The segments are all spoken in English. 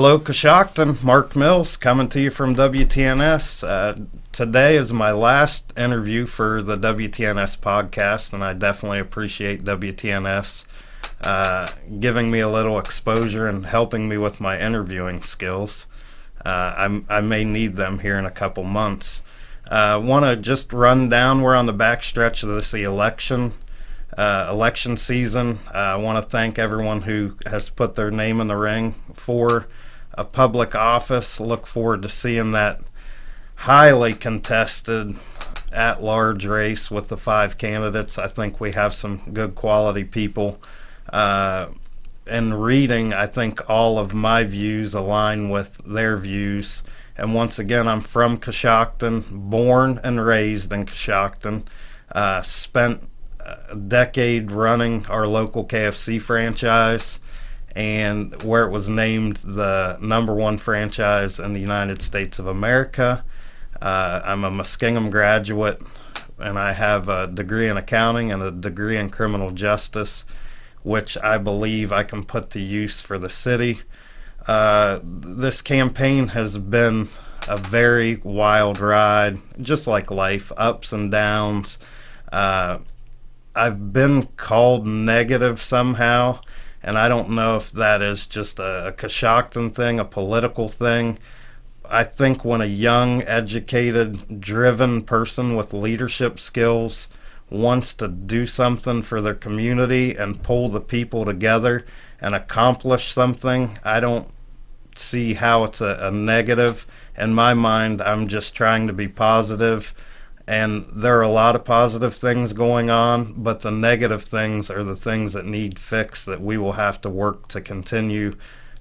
Hello, Coshocton. Mark Mills coming to you from WTNS. Today is my last interview for the WTNS podcast, and I definitely appreciate WTNS giving me a little exposure and helping me with my interviewing skills. I may need them here in a couple months. Want to just run down. We're on the backstretch of this election season. I want to thank everyone who has put their name in the ring for a public office. Look forward to seeing that highly contested at-large race with the 5 candidates. I think we have some good quality people. In reading, I think all of my views align with their views. And once again, I'm from Coshocton, born and raised in Coshocton. Spent a decade running our local KFC franchise, and where it was named the #1 franchise in the United States of America. I'm a Muskingum graduate, and I have a degree in accounting and a degree in criminal justice, which I believe I can put to use for the city. This campaign has been a very wild ride, just like life, ups and downs. I've been called negative somehow, and I don't know if that is just a Coshocton thing, a political thing. I think when a young, educated, driven person with leadership skills wants to do something for their community and pull the people together and accomplish something, I don't see how it's a negative. In my mind, I'm just trying to be positive. And there are a lot of positive things going on, but the negative things are the things that need fixed that we will have to work to continue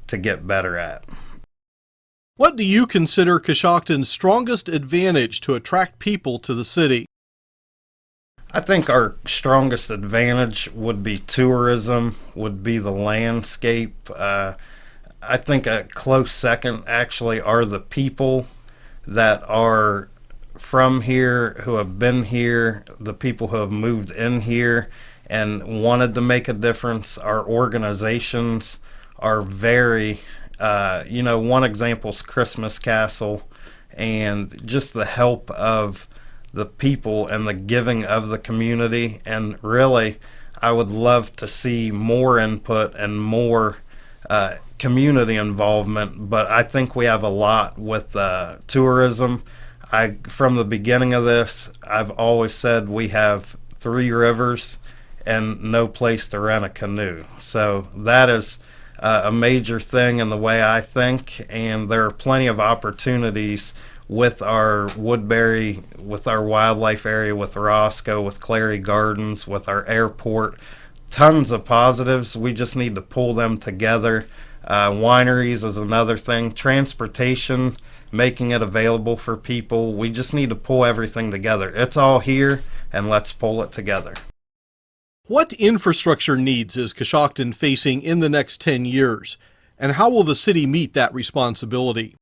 to get better at. What do you consider Coshocton's strongest advantage to attract people to the city? I think our strongest advantage would be tourism, would be the landscape. I think a close second actually are the people that are from here, who have been here, the people who have moved in here and wanted to make a difference. Our organizations are very, one example is Christmas Castle, and just the help of the people and the giving of the community. And really, I would love to see more input and more community involvement, but I think we have a lot with tourism. From the beginning of this, I've always said we have 3 rivers and no place to rent a canoe. So that is a major thing in the way I think, and there are plenty of opportunities with our Woodbury, with our wildlife area, with Roscoe, with Clary Gardens, with our airport. Tons of positives. We just need to pull them together. Wineries is another thing. Transportation, making it available for people. We just need to pull everything together. It's all here, and let's pull it together. What infrastructure needs is Coshocton facing in the next 10 years, and how will the city meet that responsibility?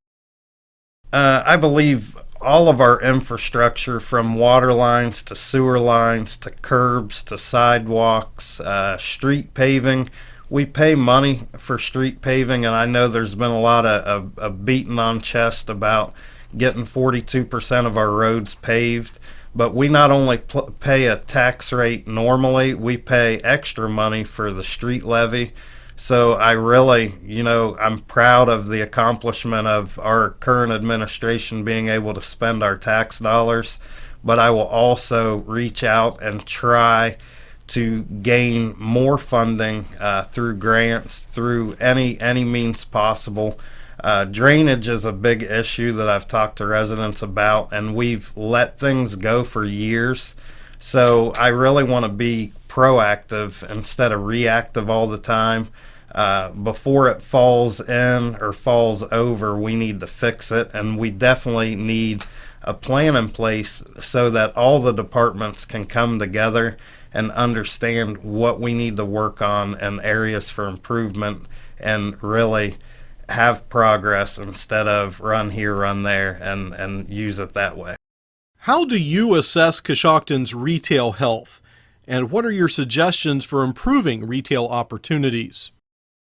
I believe all of our infrastructure, from water lines to sewer lines to curbs to sidewalks, street paving. We pay money for street paving, and I know there's been a lot of beating on chest about getting 42% of our roads paved. But we not only pay a tax rate normally, we pay extra money for the street levy. So I really, I'm proud of the accomplishment of our current administration being able to spend our tax dollars. But I will also reach out and try to gain more funding through grants, through any means possible. Drainage is a big issue that I've talked to residents about, and we've let things go for years. So I really want to be proactive instead of reactive all the time. Before it falls in or falls over, we need to fix it, and we definitely need a plan in place so that all the departments can come together and understand what we need to work on and areas for improvement, and really have progress instead of run here, run there, and use it that way. How do you assess Coshocton's retail health, and what are your suggestions for improving retail opportunities?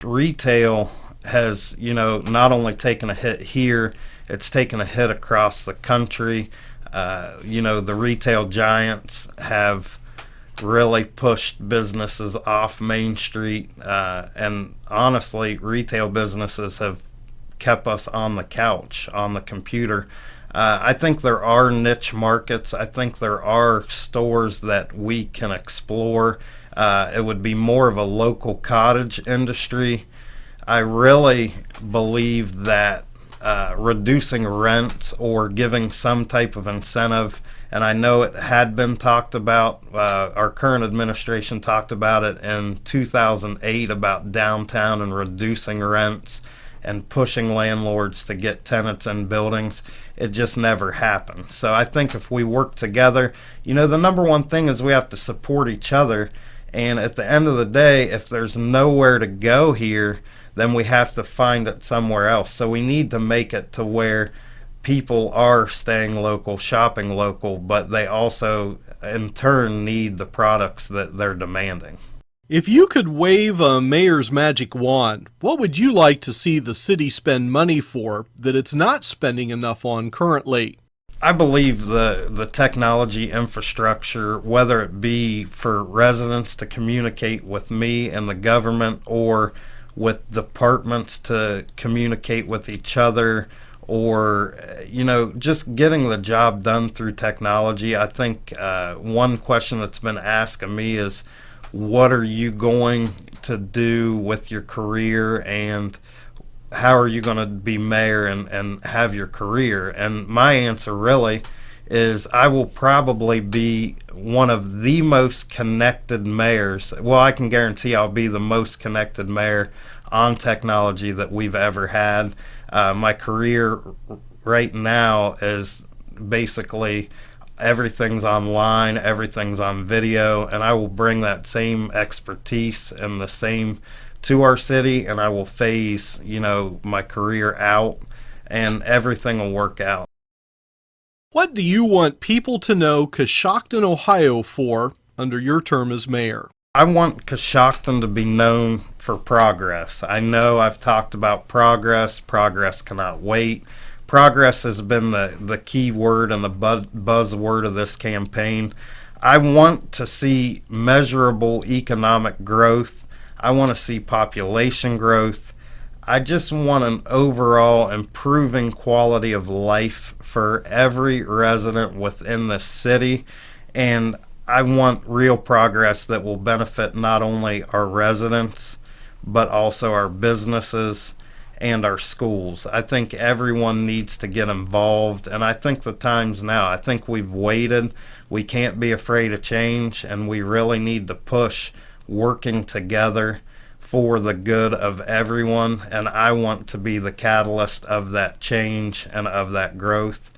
Retail has, not only taken a hit here, it's taken a hit across the country. The retail giants have really pushed businesses off Main Street, and honestly, retail businesses have kept us on the couch, on the computer. I think there are niche markets. I think there are stores that we can explore. It would be more of a local cottage industry. I really believe that reducing rents or giving some type of incentive, and I know it had been talked about. Our current administration talked about it in 2008 about downtown and reducing rents and pushing landlords to get tenants in buildings. It just never happened. So I think if we work together, the number one thing is we have to support each other. And at the end of the day, if there's nowhere to go here, then we have to find it somewhere else. So we need to make it to where people are staying local, shopping local, but they also in turn need the products that they're demanding. If you could wave a mayor's magic wand, what would you like to see the city spend money for that it's not spending enough on currently? I believe the technology infrastructure, whether it be for residents to communicate with me and the government, or with departments to communicate with each other, or just getting the job done through technology. I think one question that's been asked of me is, what are you going to do with your career, and how are you going to be mayor and have your career? And my answer really is, I will probably be one of the most connected mayors. Well, I can guarantee I'll be the most connected mayor on technology that we've ever had. My career right now is basically everything's online, everything's on video, and I will bring that same expertise and the same to our city, and I will phase, my career out, and everything will work out. What do you want people to know Coshocton, Ohio for under your term as mayor? I want Coshocton to be known for progress. I know I've talked about progress. Progress cannot wait. Progress has been the key word and the buzzword of this campaign. I want to see measurable economic growth. I want to see population growth. I just want an overall improving quality of life for every resident within the city. And I want real progress that will benefit not only our residents, but also our businesses and our schools. I think everyone needs to get involved, and I think the time's now. I think we've waited. We can't be afraid of change, and we really need to push working together for the good of everyone, and I want to be the catalyst of that change and of that growth.